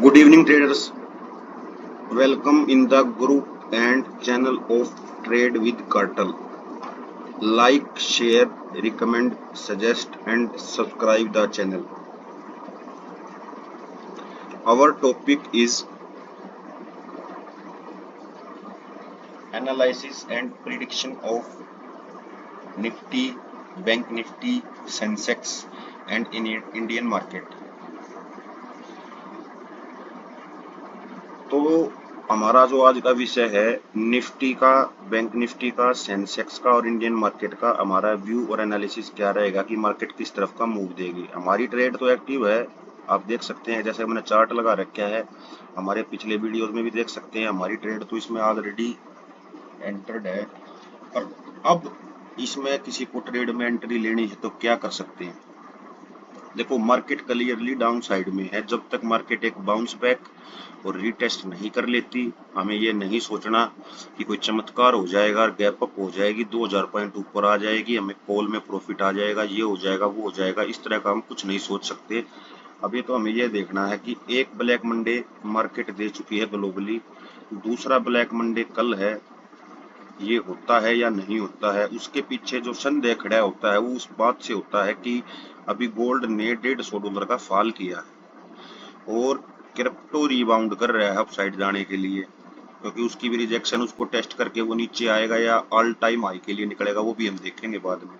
Good evening traders, welcome in the group and channel of Trade with Cartel. Like, share, recommend, suggest and subscribe the channel. Our topic is analysis and prediction of Nifty, Bank Nifty, Sensex and in Indian market. तो हमारा जो आज का विषय है Nifty का, bank Nifty का, Sensex का और इंडियन मार्केट का हमारा व्यू और एनालिसिस क्या रहेगा कि मार्केट किस तरफ का मूव देगी। हमारी ट्रेड तो एक्टिव है, आप देख सकते हैं, जैसे मैंने चार्ट लगा रखा है, हमारे पिछले वीडियोस में भी देख सकते हैं। हमारी ट्रेड तो इसमें ऑलरेडी एंटर्ड है, पर अब इसमें किसी को ट्रेड में एंट्री लेनी है तो क्या कर सकते हैं। देखो, मार्केट क्लियरली डाउन साइड में है। जब तक मार्केट एक बाउंस बैक और रीटेस्ट नहीं कर लेती, हमें ये नहीं सोचना कि कोई चमत्कार हो जाएगा, गैप अप हो जाएगी, 2000 पॉइंट ऊपर आ जाएगी, हमें कॉल में प्रॉफिट आ जाएगा, ये हो जाएगा, वो हो जाएगा। इस तरह का हम कुछ नहीं सोच सकते। अभी तो हमें ये देखना है कि एक ब्लैक मंडे मार्केट दे चुकी है ग्लोबली, दूसरा ब्लैक मंडे कल है, ये होता है या नहीं होता है। उसके पीछे जो संदेह खड़ा होता है वो उस बात से होता है कि अभी गोल्ड ने $150 का फॉल किया है और क्रिप्टो रिबाउंड कर रहा है अप साइड जाने के लिए, क्योंकि उसकी भी रिजेक्शन, उसको टेस्ट करके वो नीचे आएगा या ऑल टाइम हाई के लिए निकलेगा, वो भी हम देखेंगे बाद में।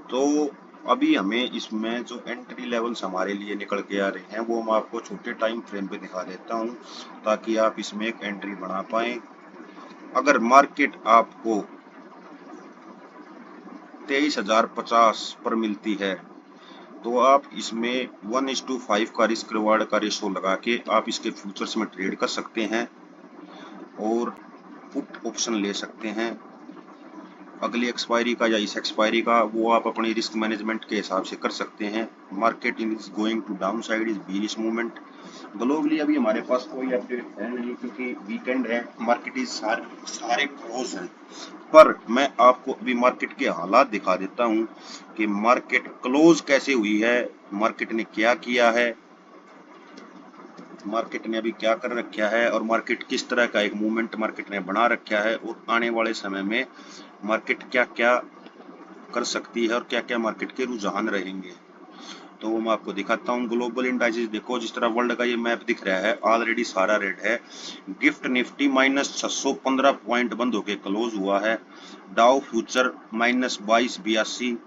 तो अभी हमें इसमें जो एंट्री लेवल्स हमारे लिए निकल के आ रहे हैं वो मैं आपको छोटे टाइम फ्रेम पे दिखा देता हूँ ताकि आप इसमें एक एंट्री बना पाए। अगर मार्केट आपको 23,050 पर मिलती है तो आप इसमें 1:5 का रिस्क रिवार्ड का रेशो लगा के आप इसके फ्यूचर्स में ट्रेड कर सकते हैं और पुट ऑप्शन ले सकते हैं। अगली एक्सपायरी का या इस एक्सपायरी का वो आप अपनी रिस्क मैनेजमेंट के हिसाब से कर सकते हैं। Market is going to down side, is bearish movement. Globally अभी हमारे पास कोई अपडेट है नहीं क्योंकि वीकेंड है, मार्केट इज सारे क्लोज हैं। पर मैं आपको अभी मार्केट के हालात दिखा देता हूं कि मार्केट क्लोज कैसे हुई है, मार्केट ने क्या किया है, मार्केट ने अभी क्या कर रखा है और मार्केट किस तरह का एक मूवमेंट मार्केट ने बना रखा है और आने वाले समय में मार्केट क्या क्या कर सकती है और क्या क्या मार्केट के रुझान रहेंगे। तो वो मैं आपको दिखाता हूँ। ग्लोबल इंडाइसेस देखो, जिस तरह वर्ल्ड का ये मैप दिख रहा है ऑलरेडी सारा रेड है। गिफ्ट निफ्टी -615 पॉइंट बंद होके क्लोज हुआ है। डाउ फ्यूचर -2282,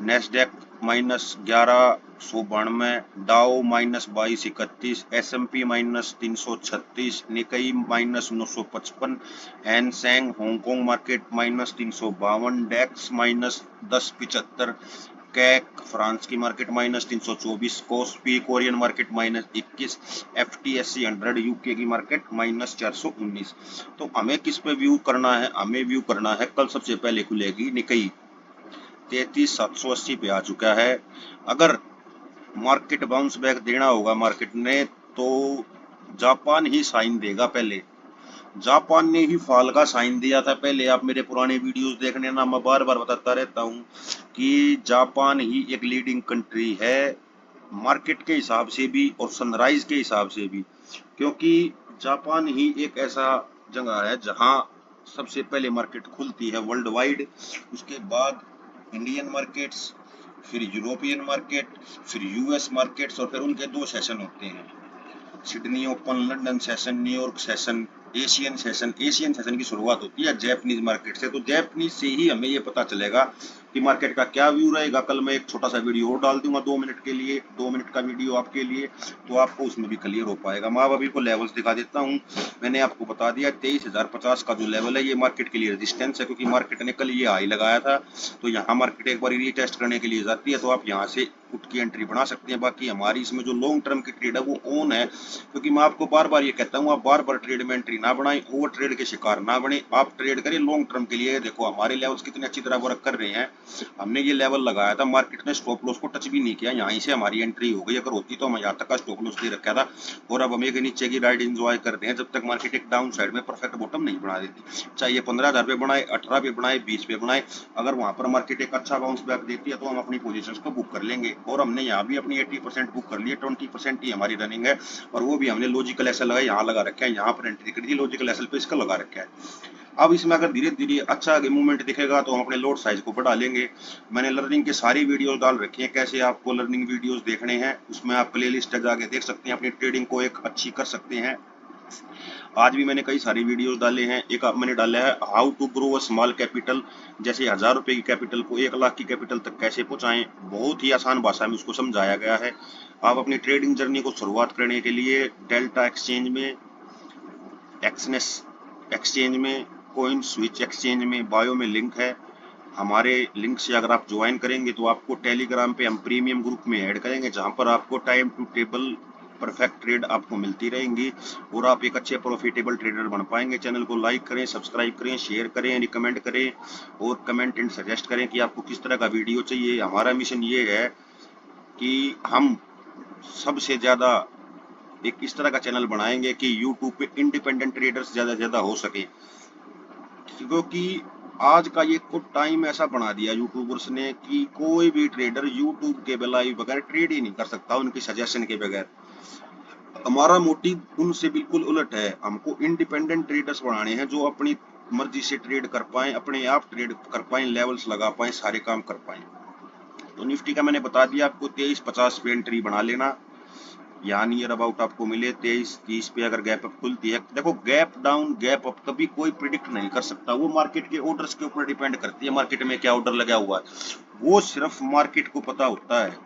नेस्डेक -1192, डाउ -2231, S&P -336, निकई -955, हैंसेंग हांगकांग मार्केट -352, डेक्स -1075, कैक फ्रांस की market -324, KOSPI Korean market -21, FTSE 100 UK की मार्केट -419। तो हमें किस पे व्यू करना है? हमें व्यू करना है, कल सबसे पहले खुलेगी निकई 33,780 पे आ चुका है। अगर मार्केट बाउंस बैक देना होगा मार्केट ने तो जापान ही साइन देगा। पहले जापान ने ही फॉल का साइन दिया था। पहले आप मेरे पुराने वीडियोस देखने ना, मैं बार बार बताता रहता हूं कि जापान ही एक लीडिंग कंट्री है मार्केट के हिसाब से भी और सनराइज के हिसाब से भी, क्योंकि जापान ही एक ऐसा जगह है जहां सबसे पहले मार्केट खुलती है वर्ल्ड वाइड, उसके बाद इंडियन मार्केट्स, फिर यूरोपियन मार्केट, फिर यूएस मार्केट्स और फिर उनके 2 सेशन होते हैं, Sydney open, London session, New York session, Asian session. Asian session की शुरुआत होती है जैपनीज मार्केट से। तो जैपनीज से ही हमें ये पता चलेगा कि मार्केट का क्या व्यू रहेगा। कल मैं एक छोटा सा वीडियो और डाल दूंगा 2 मिनट के लिए, 2 मिनट का वीडियो आपके लिए, तो आपको उसमें भी क्लियर हो पाएगा। मैं अभी को लेवल्स दिखा देता हूँ। मैंने आपको बता दिया 23,050 का जो लेवल है ये मार्केट के लिए रेजिस्टेंस है, क्योंकि मार्केट ने कल ये हाई लगाया था। तो यहाँ मार्केट एक बार रीटेस्ट करने के लिए जाती है तो आप यहाँ से पुट की एंट्री बना सकते हैं। बाकी हमारी इसमें जो लॉन्ग टर्म की ट्रेड है वो ऑन है, क्योंकि मैं आपको बार बार ये कहता हूँ आप बार बार ट्रेड में एंट्री ना बनाएं, ओवर ट्रेड के शिकार ना बने, आप ट्रेड करें लॉन्ग टर्म के लिए। देखो हमारे लेवल्स कितने अच्छी तरह वर्क कर रहे हैं। हमने ये लेवल लगाया था, मार्केट ने स्टॉप लॉस को टच भी नहीं किया, यहाँ से हमारी एंट्री हो गई। अगर होती तो हम यहाँ तक का स्टॉप लॉस दे रखा था और अब हम एक नीचे की राइड एंजॉय कर रहे हैं जब तक मार्केट एक डाउन साइड में परफेक्ट बॉटम नहीं बना देती। चाहे 15,000 पे बनाए, 18 पे बनाए, 20 पे बनाए, अगर वहां पर मार्केट एक अच्छा बाउंस बैक देती है तो हम अपनी पोजीशंस को बुक कर लेंगे। और हमने यहाँ भी अपनी 80% बुक कर ली है, 20% ही हमारी रनिंग है, और वो भी हमने लॉजिकल एसएल लगा, यहाँ लगा रखा है, यहाँ पर एंट्री करी थी, लॉजिकल एसएल पे इसका लगा रखा है। अब इसमें अगर धीरे धीरे अच्छा आगे मूवमेंट दिखेगा तो हम अपने लोड साइज को बढ़ा लेंगे। मैंने लर्निंग के सारी वीडियोस डाल रखी हैं, कैसे आपको लर्निंग वीडियोस देखने हैं, उसमें आप प्ले लिस्ट जाके देख सकते हैं, अपनी ट्रेडिंग को एक अच्छी कर सकते हैं। आज भी मैंने कई सारी वीडियोस डाले हैं। एक मैंने डाला है how to grow a small capital, जैसे 1000 रुपए की कैपिटल को 1 लाख की कैपिटल तक कैसे पहुंचाएं, बहुत ही आसान भाषा में उसको समझाया गया है। आप अपनी ट्रेडिंग जर्नी को शुरुआत करने के लिए डेल्टा एक्सचेंज में, एक्सनेस एक्सचेंज में, कोइन स्विच एक्सचेंज में, बायो में लिंक है। हमारे लिंक से अगर आप ज्वाइन करेंगे तो आपको टेलीग्राम पे हम प्रीमियम ग्रुप में ऐड करेंगे, जहां पर आपको time to table perfect trade आपको मिलती रहेंगी और आप एक अच्छे प्रॉफिटेबल ट्रेडर बन पाएंगे। चैनल को लाइक करें, सब्सक्राइब करें, शेयर करें, रिकमेंड करें और कमेंट एंड सजेस्ट करें कि आपको किस तरह का वीडियो चाहिए। हमारा मिशन ये है कि हम सबसे ज्यादा एक इस तरह का चैनल बनाएंगे कि YouTube पे इंडिपेंडेंट ट्रेडर्स ज्यादा से ज्यादा हो सके, क्योंकि आज का ये कुछ टाइम ऐसा बना दिया यूट्यूबर्स ने कि कोई भी ट्रेडर यूट्यूब के बगैर ट्रेड ही नहीं कर सकता, उनकी सजेशन के बगैर। हमारा मोटिव उनसे बिल्कुल उलट है, हमको इंडिपेंडेंट ट्रेडर्स बनाने हैं जो अपनी मर्जी से ट्रेड कर पाए, अपने आप ट्रेड कर पाए, लेवल्स लगा पाए, सारे काम कर पाए। तो निफ्टी का मैंने बता दिया आपको, 2350 पे एंट्री बना लेना, यहाँ नियर अबाउट आपको मिले 2330 पे अगर गैप अप खुलती है। देखो गैप डाउन गैप अप कभी कोई प्रिडिक्ट नहीं कर सकता, वो मार्केट के ऑर्डर्स के ऊपर डिपेंड करती है, मार्केट में क्या ऑर्डर लगा हुआ है वो सिर्फ मार्केट को पता होता है,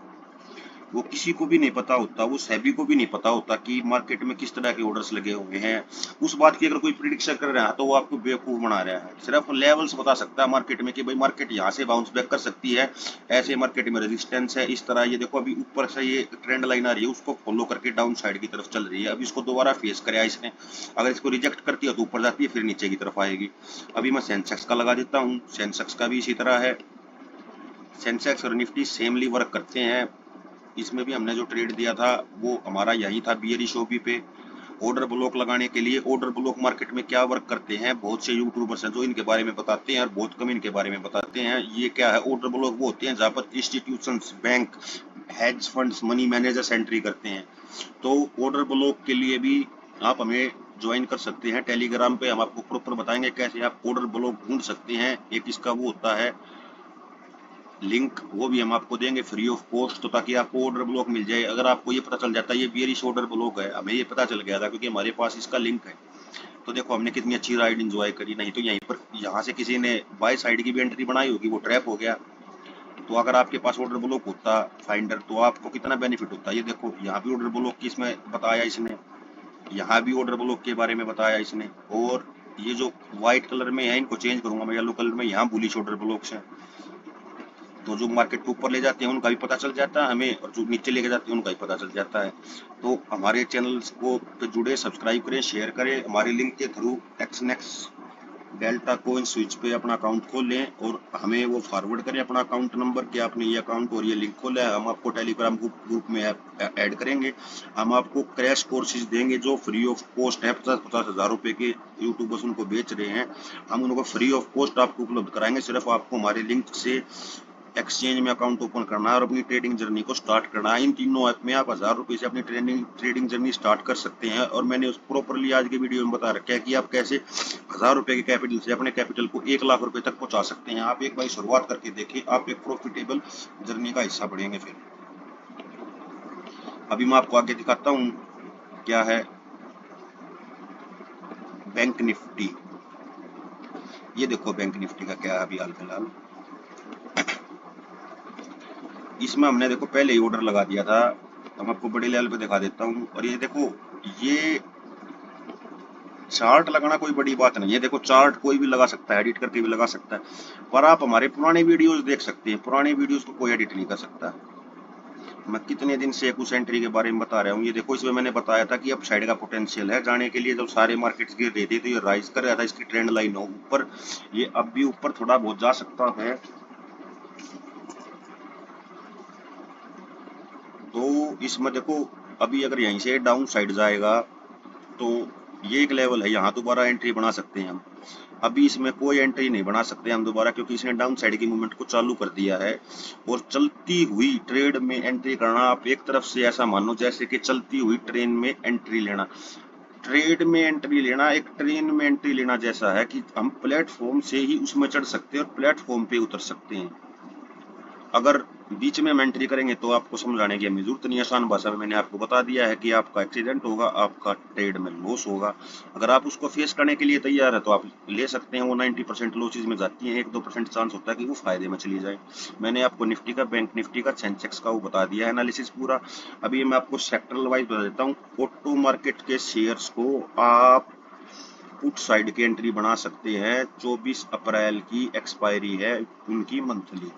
वो किसी को भी नहीं पता होता, वो सेबी को भी नहीं पता होता कि मार्केट में किस तरह के ऑर्डर्स लगे हुए हैं। उस बात की अगर कोई प्रिडिक्शन कर रहा है तो वो आपको बेवकूफ बना रहा है। सिर्फ लेवल्स बता सकता है मार्केट में कि भाई मार्केट यहाँ से बाउंस बैक कर सकती है, ऐसे मार्केट में रेजिस्टेंस है, इस तरह ये देखो अभी ऊपर से ये ट्रेंड लाइन आ रही है, उसको फॉलो करके डाउन साइड की तरफ चल रही है। अभी इसको दोबारा फेस कराया इसने, अगर इसको रिजेक्ट करती है तो ऊपर जाती है, फिर नीचे की तरफ आएगी। अभी मैं सेंसेक्स का लगा देता हूँ, सेंसेक्स का भी इसी तरह है, सेंसेक्स और निफ्टी सेमली वर्क करते हैं। इसमें भी हमने जो ट्रेड दिया था वो हमारा यही था, बियरिश ओपी पे। ऑर्डर ब्लॉक लगाने के लिए, ऑर्डर ब्लॉक मार्केट में क्या वर्क करते हैं, बहुत से यूट्यूबर्स हैं जो इनके बारे में बताते हैं और बहुत कम इनके बारे में बताते हैं। ये क्या है, ऑर्डर ब्लॉक वो होते हैं जहाँ पर institutions, bank, hedge funds, money managers entry करते हैं। तो ऑर्डर ब्लॉक के लिए भी आप हमें ज्वाइन कर सकते हैं टेलीग्राम पे, हम आपको प्रॉपर बताएंगे कैसे आप ऑर्डर ब्लॉक ढूंढ सकते हैं। एक इसका वो होता है लिंक, वो भी हम आपको देंगे फ्री ऑफ कॉस्ट, तो ताकि आपको ऑर्डर ब्लॉक मिल जाए। अगर आपको ये पता चल जाता है ये बियरिश ऑर्डर ब्लॉक है, हमें ये पता चल गया था क्योंकि हमारे पास इसका लिंक है, तो देखो हमने कितनी अच्छी राइड एंजॉय करी। नहीं तो यहीं पर यहाँ से किसी ने बाय साइड की भी एंट्री बनाई होगी, वो ट्रैप हो गया। तो अगर आपके पास ऑर्डर ब्लॉक होता फाइंडर तो आपको कितना बेनिफिट होता। ये देखो यहाँ भी ऑर्डर ब्लॉक की इसमें बताया इसने, यहाँ भी ऑर्डर ब्लॉक के बारे में बताया इसने, और ये जो व्हाइट कलर में है इनको चेंज करूंगा मैं येलो कलर में, यहाँ बुलिश ऑर्डर ब्लॉक्स हैं। तो जो मार्केट को ऊपर ले जाते हैं उनका भी पता चल जाता है हमें, और जो नीचे लेके जाते हैं उनका भी पता चल जाता है। तो हमारे चैनल्स को पे जुड़े, सब्सक्राइब करें, शेयर करें, हमारे लिंक के थ्रू एक्सनेक्स डेल्टा कोइन स्विच पे अपना अकाउंट खोल लें और हमें वो फॉरवर्ड करें अपना अकाउंट नंबर कि आपने ये अकाउंट और ये लिंक खोला है। हम आपको टेलीग्राम ग्रुप में ऐड करेंगे, हम आपको क्रैश कोर्सेज देंगे जो फ्री ऑफ कॉस्ट है, 50-50 हज़ार रुपए के यूट्यूबर्स उनको बेच रहे हैं, हम उनको फ्री ऑफ कॉस्ट आपको उपलब्ध कराएंगे। सिर्फ आपको हमारे लिंक से एक्सचेंज में अकाउंट ओपन करना है और अपनी ट्रेडिंग जर्नी को स्टार्ट करना है। इन तीनों ऐप में आप 1000 रुपए से अपनी ट्रेडिंग जर्नी स्टार्ट कर सकते हैं। और मैंने उस प्रॉपरली आज के वीडियो में बता रखा है कि आप कैसे 1000 रुपए के कैपिटल से अपने कैपिटल को 1 लाख रुपए तक पहुंचा सकते हैं। आप एक बार शुरुआत करके देखिए, आप एक प्रॉफिटेबल जर्नी का हिस्सा बढ़ेंगे। फिर अभी मैं आपको आगे दिखाता हूँ क्या है बैंक निफ्टी। ये देखो बैंक निफ्टी का क्या है अभी हाल फिलहाल, इसमें हमने देखो पहले ही ऑर्डर लगा दिया था, हम आपको बड़े लेवल पे दिखा देता हूँ। और ये देखो, ये चार्ट लगाना कोई बड़ी बात नहीं है, देखो चार्ट कोई भी लगा सकता है, एडिट करके भी लगा सकता है, पर आप हमारे पुराने वीडियोस देख सकते हैं, पुराने वीडियोस को कोई एडिट नहीं कर सकता। मैं कितने दिन से उस एंट्री के बारे में बता रहा हूँ। ये देखो, इसमें मैंने बताया था कि अब साइड का पोटेंशियल है जाने के लिए, जब सारे मार्केट्स गिर रहे थे तो ये राइज कर रहा था, इसकी ट्रेंड लाइन हो ऊपर, ये अब भी ऊपर थोड़ा बहुत जा सकता है। तो इसमें देखो अभी अगर यहीं से डाउन साइड जाएगा तो ये एक लेवल है, यहाँ दोबारा एंट्री बना सकते हैं हम। अभी इसमें कोई एंट्री नहीं बना सकते हम दोबारा, क्योंकि इसने डाउन साइड की मूवमेंट को चालू कर दिया है। और चलती हुई ट्रेड में एंट्री करना, आप एक तरफ से ऐसा मानो जैसे कि चलती हुई ट्रेन में एंट्री लेना। ट्रेड में एंट्री लेना एक ट्रेन में एंट्री लेना जैसा है कि हम प्लेटफॉर्म से ही उसमें चढ़ सकते हैं और प्लेटफॉर्म पे उतर सकते हैं। अगर बीच में हम एंट्री करेंगे तो आपको समझाने की हमें जरूरत नहीं है। आसान भाषा में मैंने आपको बता दिया है कि आपका एक्सीडेंट होगा, आपका ट्रेड में लॉस होगा। अगर आप उसको फेस करने के लिए तैयार है तो आप ले सकते हैं। वो 90% लॉसेज में जाती है, 1-2% चांस होता है कि वो फायदे में चली जाए। मैंने आपको निफ्टी का, बैंक निफ्टी का, सेंसेक्स का वो बता दिया है एनालिसिस पूरा। अभी मैं आपको सेक्टरल वाइज बता देता हूँ। ऑटो मार्केट के शेयर्स को आप पुट साइड की एंट्री बना सकते हैं। 24 अप्रैल की एक्सपायरी है उनकी मंथली।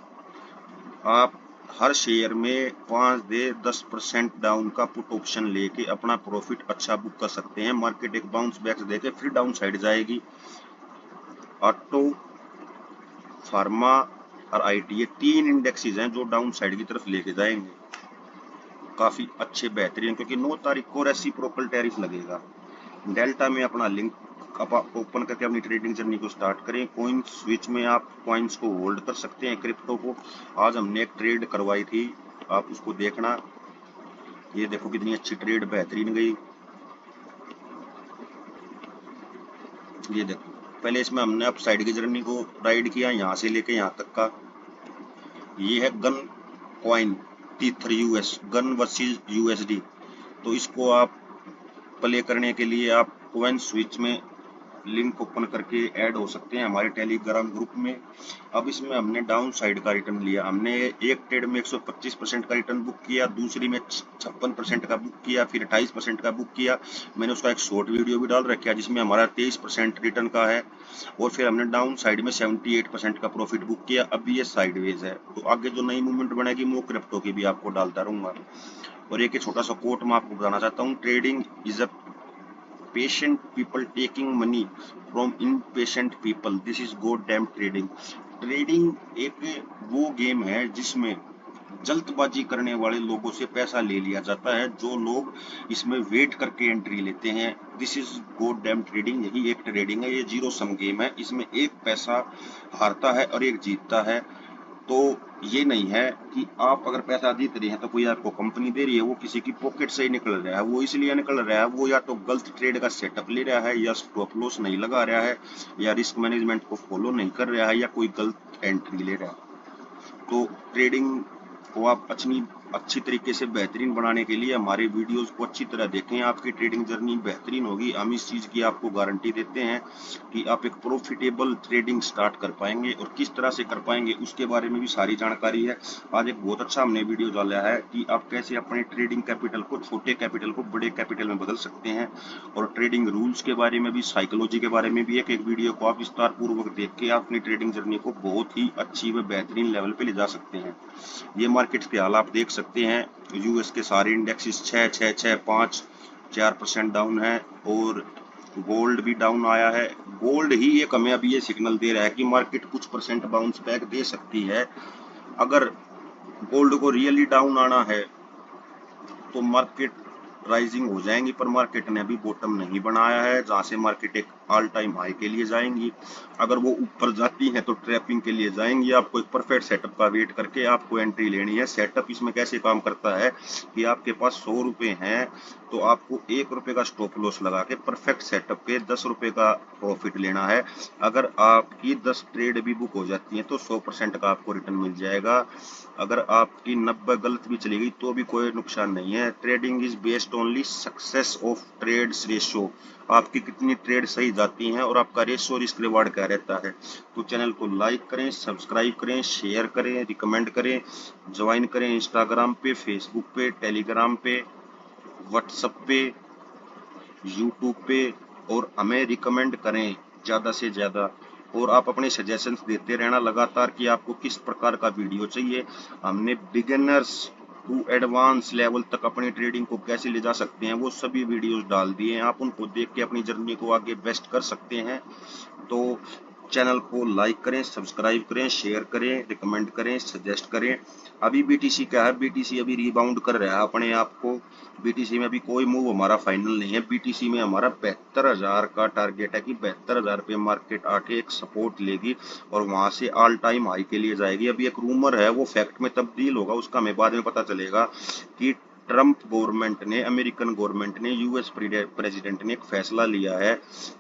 आप हर शेयर में 5 दे 10% डाउन का पुट ऑप्शन लेके अपना प्रॉफिट अच्छा बुक कर सकते हैं। मार्केट एक बाउंस बैक देके फिर डाउन साइड जाएगी। ऑटो, फार्मा और आईटी, ये 3 इंडेक्सेस हैं जो डाउन साइड की तरफ लेके जाएंगे काफी अच्छे बेहतरीन, क्योंकि 9 तारीख को रेसिप्रोकल टैरिफ लगेगा। डेल्टा में अपना लिंक ओपन करके अपनी ट्रेडिंग जर्नी को स्टार्ट करें। कॉइन स्विच में आप कॉइन्स को होल्ड कर सकते हैं, क्रिप्टो को। आज हमने एक ट्रेड करवाई थी, आप उसको देखना। ये देखो कितनी अच्छी ट्रेड बेहतरीन गई। ये देखो, पहले इसमें हमने अप साइड की जर्नी को राइड किया, यहाँ से लेके यहाँ तक का। ये है gun coin T3 US, gun versus USD। तो इसको आप प्ले करने के लिए आप कॉइन स्विच में लिंक ओपन करके ऐड हो सकते हैं हमारे टेलीग्राम ग्रुप में। अब इसमें हमने डाउन साइड का रिटर्न लिया। हमने एक ट्रेड में 125% का रिटर्न बुक किया, दूसरी में 56% का बुक किया, फिर 28% का बुक किया। मैंने उसका एक शॉर्ट वीडियो भी डाल रखा है जिसमें हमारा 23% रिटर्न का है। और फिर हमने डाउन साइड में 78% का प्रॉफिट बुक किया। अभी ये साइडवेज है, तो आगे जो नई मूवमेंट बनेगी वो क्रिप्टो की भी आपको डालता रहूंगा। और एक छोटा सा कोट मैं आपको बताना चाहता हूँ, trading is a patient people taking money from impatient people, this is goddamn trading। Trading एक वो गेम है जिसमें जल्दबाजी करने वाले लोगों से पैसा ले लिया जाता है, जो लोग इसमें वेट करके एंट्री लेते हैं। दिस इज गॉडडैम ट्रेडिंग, यही एक ट्रेडिंग है। ये जीरो सम गेम है, इसमें एक पैसा हारता है और एक जीतता है। तो ये नहीं है कि आप अगर पैसा जीत रहे हैं तो कोई आपको कंपनी दे रही है, वो किसी की पॉकेट से ही निकल रहा है। वो इसलिए निकल रहा है, वो या तो गलत ट्रेड का सेटअप ले रहा है, या स्टॉप लॉस नहीं लगा रहा है, या रिस्क मैनेजमेंट को फॉलो नहीं कर रहा है, या कोई गलत एंट्री ले रहा है। तो ट्रेडिंग को आप अच्छी तरीके से बेहतरीन बनाने के लिए हमारे वीडियोस को अच्छी तरह देखें, आपकी ट्रेडिंग जर्नी बेहतरीन होगी। हम इस चीज़ की आपको गारंटी देते हैं कि आप एक प्रॉफिटेबल ट्रेडिंग स्टार्ट कर पाएंगे, और किस तरह से कर पाएंगे उसके बारे में भी सारी जानकारी है। आज एक बहुत अच्छा हमने वीडियो डाला है कि आप कैसे अपने ट्रेडिंग कैपिटल को, छोटे कैपिटल को बड़े कैपिटल में बदल सकते हैं। और ट्रेडिंग रूल्स के बारे में भी, साइकोलॉजी के बारे में भी एक वीडियो को आप विस्तार पूर्वक देख के आप अपनी ट्रेडिंग जर्नी को बहुत ही अच्छी व बेहतरीन लेवल पे ले जा सकते हैं। ये मार्केट के हाल आप देख सकते हैं। यूएस के सारे इंडेक्सेस 4% डाउन है, और गोल्ड भी डाउन आया है। गोल्ड ही एक हमें अभी ये सिग्नल दे रहा है कि मार्केट कुछ परसेंट बाउंस बैक दे सकती है। अगर गोल्ड को रियली डाउन आना है तो मार्केट राइजिंग हो जाएंगी, पर मार्केट ने अभी बॉटम नहीं बनाया है जहां से मार्केट एक ऑल टाइम हाई के लिए जाएंगी। अगर वो ऊपर जाती है तो ट्रैपिंग के लिए जाएंगी। आपको एक परफेक्ट सेटअप का वेट करके आपको एंट्री लेनी है। सेटअप इसमें कैसे काम करता है कि आपके पास 100 रुपए हैं तो आपको 1 रुपए का स्टॉप लॉस लगा के परफेक्ट सेटअप पे 10 रुपए का प्रॉफिट लेना है। अगर आपकी 10 ट्रेड भी बुक हो जाती है तो 100% का आपको रिटर्न मिल जाएगा। अगर आपकी 90 गलत भी चली गई तो भी कोई नुकसान नहीं है। Trading is based only success of trades ratio, आपकी कितनी ट्रेड सही जाती हैं और आपका रेशियो रिस्क रिवार्ड क्या रहता है। तो चैनल को लाइक करें, सब्सक्राइब करें, शेयर करें, रिकमेंड करें, ज्वाइन करें इंस्टाग्राम पे, फेसबुक पे, टेलीग्राम पे, व्हाट्सएप पे, यूट्यूब पे, और हमें रिकमेंड करें ज़्यादा से ज़्यादा। और आप अपने सजेशंस देते रहना लगातार कि आपको किस प्रकार का वीडियो चाहिए। हमने बिगिनर्स टू एडवांस लेवल तक अपनी ट्रेडिंग को कैसे ले जा सकते हैं वो सभी वीडियोस डाल दिए हैं। आप उनको देख के अपनी जर्नी को आगे बेस्ट कर सकते हैं। तो चैनल को लाइक करें, सब्सक्राइब करें, शेयर करें, रिकमेंड करें, सजेस्ट करें। अभी बीटीसी क्या है, बीटीसी अभी रिबाउंड कर रहा है अपने आप को। बीटीसी में अभी कोई मूव हमारा फाइनल नहीं है। बीटीसी में हमारा 72,000 का टारगेट है कि 72,000 पे मार्केट आके एक सपोर्ट लेगी और वहां से ऑल टाइम हाई के लिए जाएगी। अभी एक रूमर है, वो फैक्ट में तब्दील होगा, उसका हमें बाद में पता चलेगा कि ट्रंप गवर्नमेंट ने, अमेरिकन गवर्नमेंट ने, यूएस प्रेसिडेंट ने एक फैसला लिया है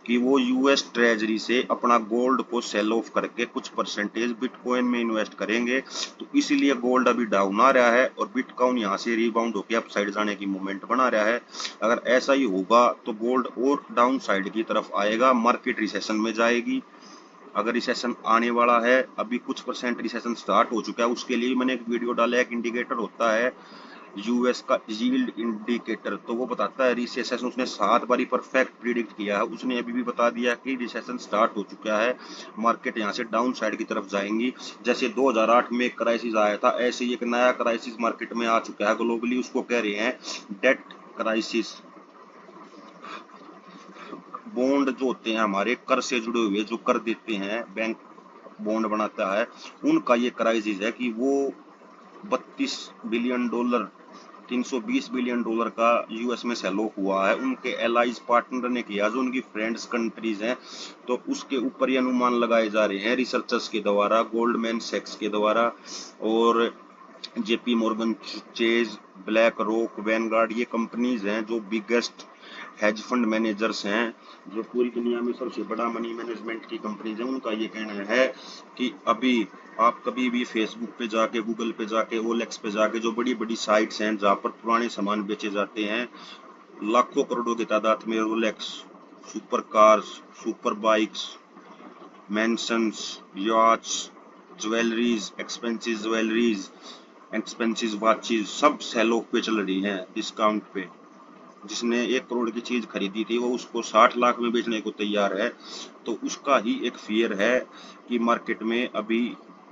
कि वो यूएस ट्रेजरी से अपना गोल्ड को सेल ऑफ करके कुछ परसेंटेज बिटकॉइन में इन्वेस्ट करेंगे। तो इसीलिए गोल्ड अभी डाउन आ रहा है और बिटकॉइन यहाँ से रिबाउंड होकर अप साइड जाने की मूवमेंट बना रहा है। अगर ऐसा ही होगा तो गोल्ड और डाउन साइड की तरफ आएगा, मार्केट रिसेशन में जाएगी। अगर रिसेशन आने वाला है, अभी कुछ परसेंट रिसेशन स्टार्ट हो चुका है, उसके लिए मैंने एक वीडियो डाला है। एक इंडिकेटर होता है यूएस का यील्ड इंडिकेटर, तो वो बताता है रिसेशन। उसने 7 बारी परफेक्ट प्रिडिक्ट किया है। उसने अभी भी बता दिया कि रिसेशन स्टार्ट हो चुका है, मार्केट यहाँ से डाउन साइड की तरफ जाएंगी। जैसे 2008 में एक क्राइसिस आया था, ऐसे ही एक नया क्राइसिस मार्केट में आ चुका है ग्लोबली, उसको कह रहे हैं डेट क्राइसिस। बॉन्ड जो होते हैं हमारे कर से जुड़े हुए, जो कर देते हैं, बैंक बॉन्ड बनाता है, उनका ये क्राइसिस है कि वो $32 बिलियन, $320 बिलियन का यूएस में सेल ऑफ हुआ है। उनके एलाइज पार्टनर ने किया, जो उनकी फ्रेंड्स कंट्रीज हैं। तो उसके ऊपर ये अनुमान लगाए जा रहे हैं रिसर्चर्स के द्वारा, गोल्डमैन सैक्स के द्वारा और JP Morgan chase, black rock, Vanguard, ये कंपनीज हैं जो बिगेस्ट हेज फंड मैनेजर्स हैं, जो पूरी दुनिया में सबसे बड़ा मनी मैनेजमेंट की कंपनीज हैं। उनका ये कहना है कि अभी आप कभी भी फेसबुक पे जाके, गूगल पे जाके, ओलेक्स पे जाके, जो बड़ी बड़ी साइट्स हैं जहाँ पर पुराने सामान बेचे जाते हैं, लाखों करोड़ों की तादाद में Rolex, super cars, super bikes, mansions, yachts, jewelleries, expensive watches, सब सेल ऑफ पे चल रही हैं, डिस्काउंट पे। जिसने 1 करोड़ की चीज खरीदी थी वो उसको 60 लाख में बेचने को तैयार है। तो उसका ही एक फियर है कि मार्केट में अभी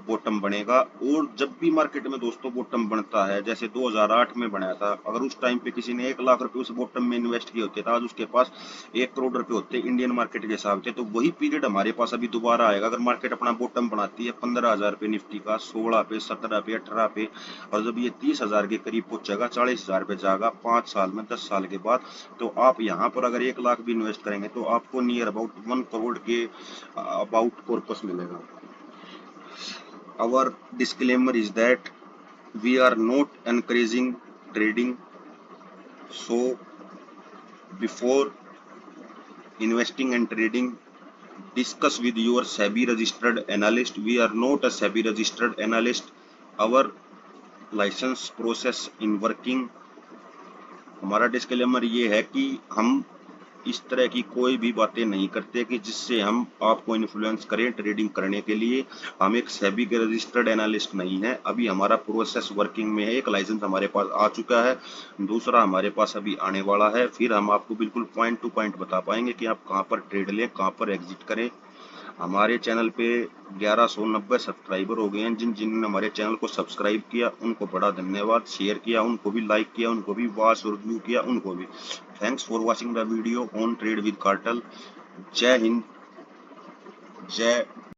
बॉटम बनेगा। और जब भी मार्केट में दोस्तों बॉटम बनता है, जैसे 2008 में बनाया था, अगर उस टाइम पे किसी ने 1 लाख रुपए उस बॉटम में इन्वेस्ट किए होते, आज उसके पास 1 करोड़ रुपए होते इंडियन मार्केट के हिसाब से। तो वही पीरियड हमारे पास अभी दोबारा आएगा। अगर मार्केट अपना बॉटम बनाती है 15,000 पे निफ्टी का, 16 पे, 17 पे, 18 पे, और जब ये 30,000 के करीब पहुंचेगा, 40,000 पे जाएगा 5 साल में, 10 साल के बाद, तो आप यहाँ पर अगर 1 लाख भी इन्वेस्ट करेंगे तो आपको नियर अबाउट 1 करोड़ के अबाउट कॉर्पस मिलेगा। Our disclaimer is that we are not encouraging trading, so before investing and trading, discuss with your SEBI registered analyst. We are not a SEBI registered analyst. Our license process in working, हमारा disclaimer ये है कि हम इस तरह की कोई भी बातें नहीं करते कि जिससे हम आपको इन्फ्लुएंस करें ट्रेडिंग करने के लिए। हम एक सेबी के रजिस्टर्ड एनालिस्ट नहीं है। अभी हमारा प्रोसेस वर्किंग में है। एक लाइसेंस हमारे पास आ चुका है, दूसरा हमारे पास अभी आने वाला है। फिर हम आपको बिल्कुल पॉइंट टू पॉइंट बता पाएंगे कि आप कहाँ पर ट्रेड लें, कहाँ पर एग्जिट करें। हमारे चैनल पे 1190 सब्सक्राइबर हो गए हैं। जिन्होंने हमारे चैनल को सब्सक्राइब किया उनको बड़ा धन्यवाद, शेयर किया उनको भी, लाइक किया उनको भी, वॉच और व्यू किया उनको भी। Thanks for watching the video on trade with cartel. जय हिंद, जय